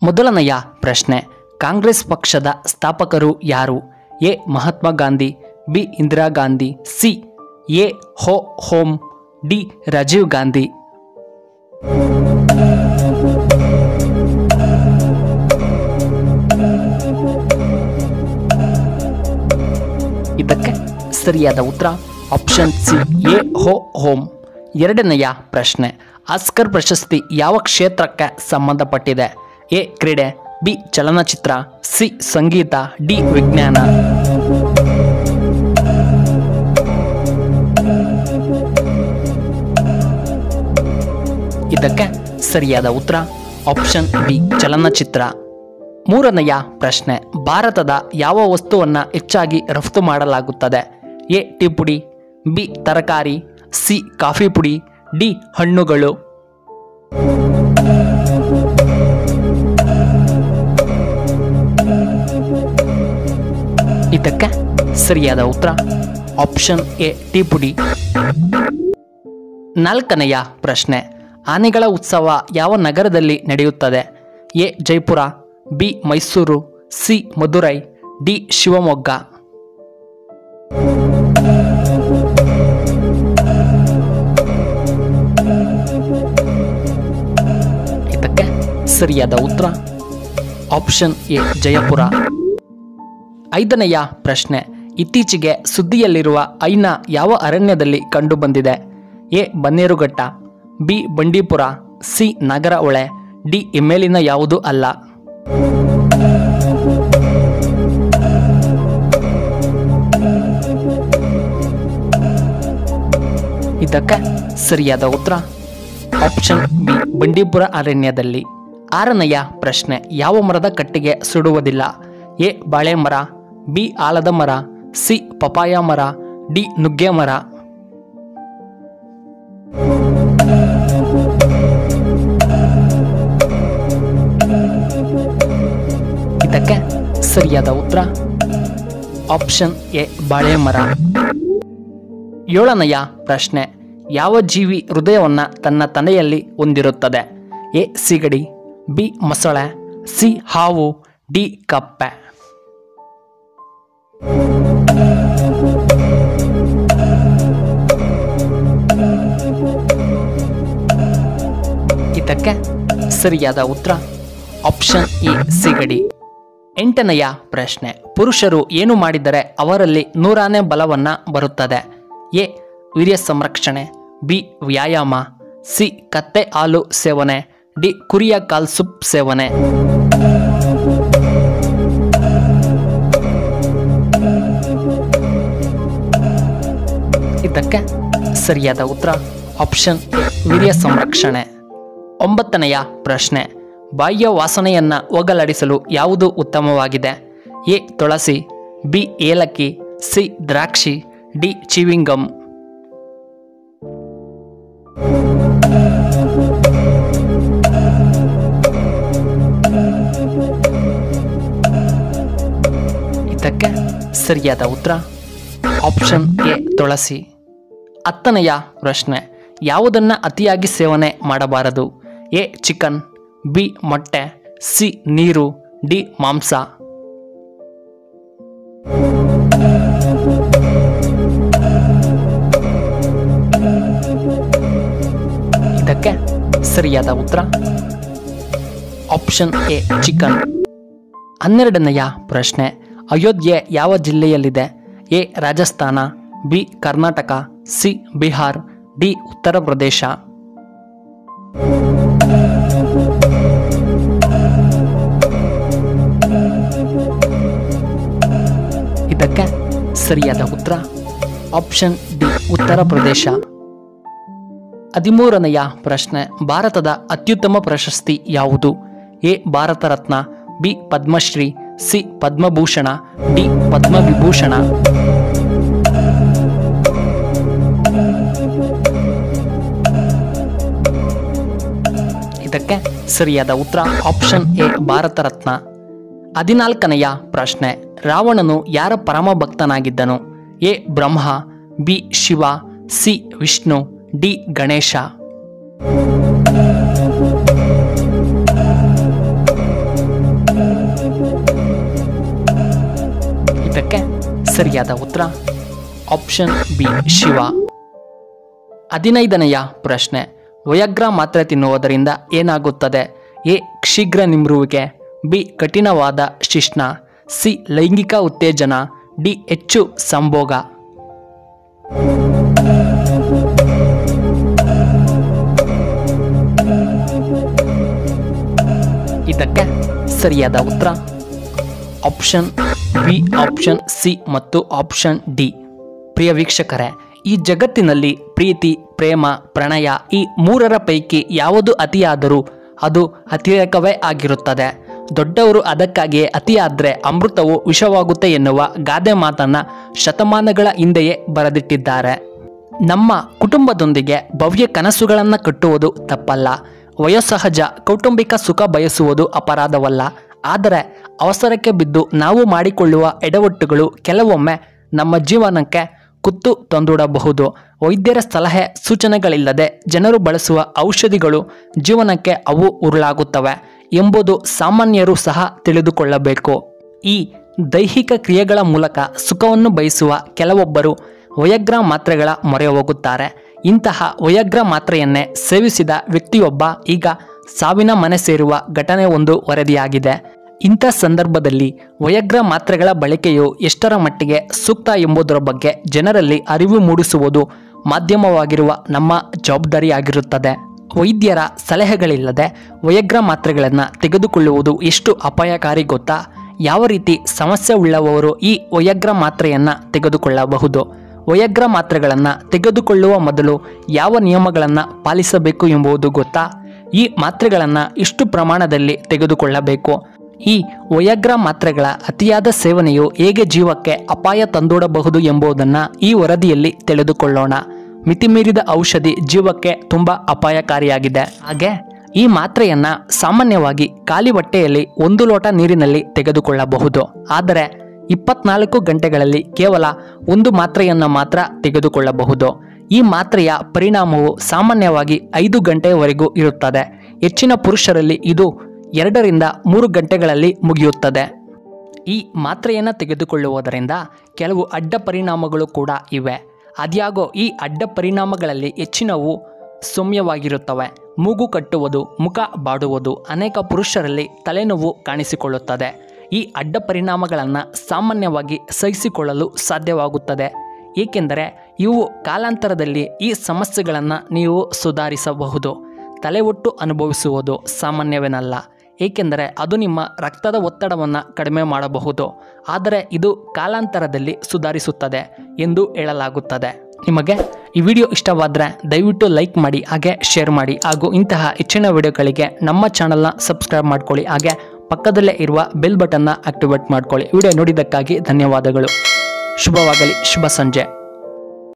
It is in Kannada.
ಮೊದಲನೆಯ ಪ್ರಶ್ನೆ, ಕಾಂಗ್ರೆಸ್ ಪಕ್ಷದ ಸ್ಥಾಪಕರು ಯಾರು? A Mahatma Gandhi, B Indira Gandhi, C A ಹೋ ಹೋಮ್, ಡಿ ರಾಜೀವ್ ಗಾಂಧಿ. ಇದಕ್ಕೆ ಸರಿಯಾದ ಉತ್ತರ ಆಪ್ಷನ್ ಸಿ ಎ ಹೋ ಹೋಮ್. ಎರಡನೆಯ ಪ್ರಶ್ನೆ, ಆಸ್ಕರ್ ಪ್ರಶಸ್ತಿ ಯಾವ ಕ್ಷೇತ್ರಕ್ಕೆ ಸಂಬಂಧಪಟ್ಟಿದೆ? ಎ ಕ್ರೀಡೆ, ಬಿ ಚಲನಚಿತ್ರ, ಸಿ ಸಂಗೀತ, ಡಿ ವಿಜ್ಞಾನ. ಇದಕ್ಕೆ ಸರಿಯಾದ ಉತ್ತರ ಆಪ್ಷನ್ ಬಿ ಚಲನಚಿತ್ರ. ಮೂರನೆಯ ಪ್ರಶ್ನೆ, ಭಾರತದ ಯಾವ ವಸ್ತುವನ್ನು ಹೆಚ್ಚಾಗಿ ರಫ್ತು ಮಾಡಲಾಗುತ್ತದೆ? ಎ ಟೀ ಪುಡಿ, ಬಿ ತರಕಾರಿ, ಸಿ ಕಾಫಿ ಪುಡಿ, ಡಿ ಹಣ್ಣುಗಳು. ಇದಕ್ಕೆ ಸರಿಯಾದ ಉತ್ತರ ಆಪ್ಷನ್ ಎ ಟೀ ಪುಡಿ. ನಾಲ್ಕನೆಯ ಪ್ರಶ್ನೆ, ಆನೆಗಳ ಉತ್ಸವ ಯಾವ ನಗರದಲ್ಲಿ ನಡೆಯುತ್ತದೆ? A Jaipur, B Mysuru, C Madurai, D Shivamogga. ಇದಕ್ಕೆ ಸರಿಯಾದ ಉತ್ತರ ಆಪ್ಷನ್ ಎ ಜಯಪುರ. ಐದನೆಯ ಪ್ರಶ್ನೆ, ಇತ್ತೀಚೆಗೆ ಸುದ್ದಿಯಲ್ಲಿರುವ ಐನ ಯಾವ ಅರಣ್ಯದಲ್ಲಿ ಕಂಡುಬಂದಿದೆ? A Bannerghatta, B Bandipur, C Nagarahole, D ಮೇಲಿನ ಯಾವುದೂ ಅಲ್ಲ. ಇದಕ್ಕೆ ಸರಿಯಾದ ಉತ್ತರ ಆಪ್ಷನ್ ಬಿ ಬಂಡೀಪುರ ಅರಣ್ಯದಲ್ಲಿ. ಆರನೆಯ ಪ್ರಶ್ನೆ, ಯಾವ ಮರದ ಕಟ್ಟಿಗೆ ಸುಡುವುದಿಲ್ಲ? ಎ ಬಾಳೆ ಮರ, ಬಿ ಆಲದ ಮರ, ಸಿ ಪಪಾಯ ಮರ, ಡಿ ನುಗ್ಗೆ ಮರ. ಇದಕ್ಕೆ ಸರಿಯಾದ ಉತ್ತರ ಆಪ್ಷನ್ ಎ ಬಾಳೆ ಮರ. ಏಳನೆಯ ಪ್ರಶ್ನೆ, ಯಾವ ಜೀವಿ ಹೃದಯವನ್ನು ತನ್ನ ತಲೆಯಲ್ಲಿ ಹೊಂದಿರುತ್ತದೆ? ಎ ಸಿಗಡಿ, ಬಿ ಮೊಸಳೆ, ಸಿ ಹಾವು, ಡಿ ಕಪ್ಪೆ. ಇದಕ್ಕೆ ಸರಿಯಾದ ಉತ್ತರ ಆಪ್ಷನ್ ಎ ಸಿಗಡಿ. ಎಂಟನೆಯ ಪ್ರಶ್ನೆ, ಪುರುಷರು ಏನು ಮಾಡಿದರೆ ಅವರಲ್ಲಿ 100 ಆನೆ ಬಲವನ್ನು ಬರುತ್ತದೆ? ಎ ವೀರ್ಯ ಸಂರಕ್ಷಣೆ, ಬಿ ವ್ಯಾಯಾಮ, ಸಿ ಕತ್ತೆ ಹಾಲು ಸೇವನೆ, ಡಿ ಕುರಿಯ ಕಾಲ್ ಸೂಪ್ ಸೇವನೆ. ಇದಕ್ಕೆ ಸರಿಯಾದ ಉತ್ತರ ಆಪ್ಷನ್ ಎ ವೀರ್ಯ ಸಂರಕ್ಷಣೆ. ಒಂಬತ್ತನೆಯ ಪ್ರಶ್ನೆ, ಬಾಯಿಯ ವಾಸನೆಯನ್ನು ಹೋಗಲಾಡಿಸಲು ಯಾವುದು ಉತ್ತಮವಾಗಿದೆ? ಎ ತುಳಸಿ, ಬಿ ಏಲಕ್ಕಿ, ಸಿ ದ್ರಾಕ್ಷಿ, ಡಿ ಚಿವಿಂಗಮ್. ಇದಕ್ಕೆ ಸರಿಯಾದ ಉತ್ತರ ಆಪ್ಷನ್ ಎ ತುಳಸಿ. ಹತ್ತನೆಯ ಪ್ರಶ್ನೆ, ಯಾವುದನ್ನು ಅತಿಯಾಗಿ ಸೇವನೆ ಮಾಡಬಾರದು? ಎ ಚಿಕನ್, ಬಿ ಮೊಟ್ಟೆ, ಸಿ ನೀರು, ಡಿ ಮಾಂಸ. ಇದಕ್ಕೆ ಸರಿಯಾದ ಉತ್ತರ ಆಪ್ಷನ್ ಎ ಚಿಕನ್. 12ನೆಯ ಪ್ರಶ್ನೆ, ಅಯೋಧ್ಯೆ ಯಾವ ಜಿಲ್ಲೆಯಲ್ಲಿದೆ? A Rajasthan, B Karnataka, C Bihar, D Uttar Pradesh. ಇದಕ್ಕೆ ಸರಿಯಾದ ಉತ್ತರ ಆಪ್ಷನ್ ಡಿ ಉತ್ತರ ಪ್ರದೇಶ. 13ನೆಯ ಪ್ರಶ್ನೆ, ಭಾರತದ ಅತ್ಯುತ್ತಮ ಪ್ರಶಸ್ತಿ ಯಾವುದು? A Bharat Ratna, B Padma Shri, C Padma Bhushan, D Padma Vibhushan. ಇದಕ್ಕೆ ಸರಿಯಾದ ಉತ್ತರ ಆಪ್ಷನ್ ಎ ಭಾರತ ರತ್ನ. 14ನೆಯ ಪ್ರಶ್ನೆ, ರಾವಣನು ಯಾರ ಪರಮ ಭಕ್ತನಾಗಿದ್ದನು? A Brahma, B Shiva, C Vishnu, D Ganesha. ಸರಿಯಾದ ಉತ್ತರ ಆಪ್ಷನ್ ಬಿ ಶಿವ. 15ನೆಯ ಪ್ರಶ್ನೆ, ವಯಾಗ್ರಾ ಮಾತ್ರೆ ತಿನ್ನುವುದರಿಂದ ಏನಾಗುತ್ತದೆ? ಎ ಶೀಘ್ರ ನಿಮ್ರುವಿಕೆ, ಬಿ ಕಠಿಣವಾದ ಶಿಶ್ನ, ಸಿ ಲೈಂಗಿಕ ಉತ್ತೇಜನ, ಡಿ ಹೆಚ್ಚು ಸಂಭೋಗ. ಇದಕ್ಕೆ ಸರಿಯಾದ ಉತ್ತರ ಆಪ್ಷನ್ ಬಿ, ಆಪ್ಷನ್ ಸಿ ಮತ್ತು ಆಪ್ಷನ್ ಡಿ. ಪ್ರಿಯ ವೀಕ್ಷಕರೇ, ಈ ಜಗತ್ತಿನಲ್ಲಿ ಪ್ರೀತಿ, ಪ್ರೇಮ, ಪ್ರಣಯ ಈ ಮೂರರ ಪೈಕಿ ಯಾವುದು ಅತಿಯಾದರೂ ಅದು ಅತಿರೇಕವೇ ಆಗಿರುತ್ತದೆ. ದೊಡ್ಡವರು ಅದಕ್ಕಾಗಿಯೇ ಅತಿಯಾದರೆ ಅಮೃತವು ವಿಷವಾಗುತ್ತೆ ಎನ್ನುವ ಗಾದೆ ಮಾತನ್ನು ಶತಮಾನಗಳ ಹಿಂದೆಯೇ ಬರೆದಿಟ್ಟಿದ್ದಾರೆ. ನಮ್ಮ ಕುಟುಂಬದೊಂದಿಗೆ ಭವ್ಯ ಕನಸುಗಳನ್ನು ಕಟ್ಟುವುದು ತಪ್ಪಲ್ಲ. ವಯೋಸಹಜ ಕೌಟುಂಬಿಕ ಸುಖ ಬಯಸುವುದು ಅಪರಾಧವಲ್ಲ. ಆದರೆ ಅವಸರಕ್ಕೆ ಬಿದ್ದು ನಾವು ಮಾಡಿಕೊಳ್ಳುವ ಎಡವಟ್ಟುಗಳು ಕೆಲವೊಮ್ಮೆ ನಮ್ಮ ಜೀವನಕ್ಕೆ ಕುತ್ತು ತಂದೊಡ್ಡಬಹುದು. ವೈದ್ಯರ ಸಲಹೆ ಸೂಚನೆಗಳಿಲ್ಲದೆ ಜನರು ಬಳಸುವ ಔಷಧಿಗಳು ಜೀವನಕ್ಕೆ ಅವು ಉರುಳಾಗುತ್ತವೆ ಎಂಬುದು ಸಾಮಾನ್ಯರು ಸಹ ತಿಳಿದುಕೊಳ್ಳಬೇಕು. ಈ ದೈಹಿಕ ಕ್ರಿಯೆಗಳ ಮೂಲಕ ಸುಖವನ್ನು ಬಯಸುವ ಕೆಲವೊಬ್ಬರು ವಯಾಗ್ರಾ ಮಾತ್ರೆಗಳ ಮೊರೆ ಹೋಗುತ್ತಾರೆ. ಇಂತಹ ವಯಾಗ್ರಾ ಮಾತ್ರೆಯನ್ನೇ ಸೇವಿಸಿದ ವ್ಯಕ್ತಿಯೊಬ್ಬ ಈಗ ಸಾವಿನ ಮನೆ ಸೇರುವ ಘಟನೆ ಒಂದು ವರದಿಯಾಗಿದೆ. ಇಂಥ ಸಂದರ್ಭದಲ್ಲಿ ವಯಾಗ್ರಾ ಮಾತ್ರೆಗಳ ಬಳಕೆಯು ಎಷ್ಟರ ಮಟ್ಟಿಗೆ ಸೂಕ್ತ ಎಂಬುದರ ಬಗ್ಗೆ ಜನರಲ್ಲಿ ಅರಿವು ಮೂಡಿಸುವುದು ಮಾಧ್ಯಮವಾಗಿರುವ ನಮ್ಮ ಜವಾಬ್ದಾರಿಯಾಗಿರುತ್ತದೆ. ವೈದ್ಯರ ಸಲಹೆಗಳಿಲ್ಲದೆ ವಯಾಗ್ರಾ ಮಾತ್ರೆಗಳನ್ನು ತೆಗೆದುಕೊಳ್ಳುವುದು ಎಷ್ಟು ಅಪಾಯಕಾರಿ ಗೊತ್ತಾ? ಯಾವ ರೀತಿ ಸಮಸ್ಯೆ ಉಳ್ಳವರು ಈ ವಯಾಗ್ರಾ ಮಾತ್ರೆಯನ್ನು ತೆಗೆದುಕೊಳ್ಳಬಹುದು? ವಯಾಗ್ರಾ ಮಾತ್ರೆಗಳನ್ನು ತೆಗೆದುಕೊಳ್ಳುವ ಮೊದಲು ಯಾವ ನಿಯಮಗಳನ್ನು ಪಾಲಿಸಬೇಕು ಎಂಬುದು ಗೊತ್ತಾ? ಈ ಮಾತ್ರೆಗಳನ್ನು ಎಷ್ಟು ಪ್ರಮಾಣದಲ್ಲಿ ತೆಗೆದುಕೊಳ್ಳಬೇಕು? ಈ ವಯಾಗ್ರಾ ಮಾತ್ರೆಗಳ ಅತಿಯಾದ ಸೇವನೆಯು ಹೇಗೆ ಜೀವಕ್ಕೆ ಅಪಾಯ ತಂದೊಡ್ಡಬಹುದು ಎಂಬುದನ್ನು ಈ ವರದಿಯಲ್ಲಿ ತಿಳಿದುಕೊಳ್ಳೋಣ. ಮಿತಿಮೀರಿದ ಔಷಧಿ ಜೀವಕ್ಕೆ ತುಂಬ ಅಪಾಯಕಾರಿಯಾಗಿದೆ. ಹಾಗೆ ಈ ಮಾತ್ರೆಯನ್ನು ಸಾಮಾನ್ಯವಾಗಿ ಖಾಲಿ ಹೊಟ್ಟೆಯಲ್ಲಿ 1 ಲೋಟ ನೀರಿನಲ್ಲಿ ತೆಗೆದುಕೊಳ್ಳಬಹುದು. ಆದರೆ 24 ಗಂಟೆಗಳಲ್ಲಿ ಕೇವಲ 1 ಮಾತ್ರೆಯನ್ನು ಮಾತ್ರ ತೆಗೆದುಕೊಳ್ಳಬಹುದು. ಈ ಮಾತ್ರೆಯ ಪರಿಣಾಮವು ಸಾಮಾನ್ಯವಾಗಿ 5 ಗಂಟೆಯವರೆಗೂ ಇರುತ್ತದೆ. ಹೆಚ್ಚಿನ ಪುರುಷರಲ್ಲಿ ಇದು 2 ರಿಂದ 3 ಗಂಟೆಗಳಲ್ಲಿ ಮುಗಿಯುತ್ತದೆ. ಈ ಮಾತ್ರೆಯನ್ನು ತೆಗೆದುಕೊಳ್ಳುವುದರಿಂದ ಕೆಲವು ಅಡ್ಡ ಪರಿಣಾಮಗಳು ಕೂಡ ಇವೆ. ಆದ್ಯಾಗೋ ಈ ಅಡ್ಡ ಪರಿಣಾಮಗಳಲ್ಲಿ ಹೆಚ್ಚಿನವು ಸೌಮ್ಯವಾಗಿರುತ್ತವೆ. ಮೂಗು ಕಟ್ಟುವುದು, ಮುಖ ಬಾಡುವುದು, ಅನೇಕ ಪುರುಷರಲ್ಲಿ ತಲೆನೋವು ಕಾಣಿಸಿಕೊಳ್ಳುತ್ತದೆ. ಈ ಅಡ್ಡ ಪರಿಣಾಮಗಳನ್ನು ಸಾಮಾನ್ಯವಾಗಿ ಸಹಿಸಿಕೊಳ್ಳಲು ಸಾಧ್ಯವಾಗುತ್ತದೆ, ಏಕೆಂದರೆ ಇವು ಕಾಲಾಂತರದಲ್ಲಿ ಈ ಸಮಸ್ಯೆಗಳನ್ನು ನೀವು ಸುಧಾರಿಸಬಹುದು. ತಲೆಹೊಟ್ಟು ಅನುಭವಿಸುವುದು ಸಾಮಾನ್ಯವೇನಲ್ಲ, ಏಕೆಂದರೆ ಅದು ನಿಮ್ಮ ರಕ್ತದ ಒತ್ತಡವನ್ನು ಕಡಿಮೆ ಮಾಡಬಹುದು. ಆದರೆ ಇದು ಕಾಲಾಂತರದಲ್ಲಿ ಸುಧಾರಿಸುತ್ತದೆ ಎಂದು ಹೇಳಲಾಗುತ್ತದೆ. ನಿಮಗೆ ಈ ವಿಡಿಯೋ ಇಷ್ಟವಾದರೆ ದಯವಿಟ್ಟು ಲೈಕ್ ಮಾಡಿ, ಹಾಗೆ ಶೇರ್ ಮಾಡಿ, ಹಾಗೂ ಇಂತಹ ಹೆಚ್ಚಿನ ವಿಡಿಯೋಗಳಿಗೆ ನಮ್ಮ ಚಾನಲ್ನ ಸಬ್ಸ್ಕ್ರೈಬ್ ಮಾಡ್ಕೊಳ್ಳಿ. ಹಾಗೆ ಪಕ್ಕದಲ್ಲೇ ಇರುವ ಬೆಲ್ ಬಟನ್ನ ಆಕ್ಟಿವೇಟ್ ಮಾಡ್ಕೊಳ್ಳಿ. ವಿಡಿಯೋ ನೋಡಿದ್ದಕ್ಕಾಗಿ ಧನ್ಯವಾದಗಳು. ಶುಭವಾಗಲಿ. ಶುಭ ಸಂಜೆ.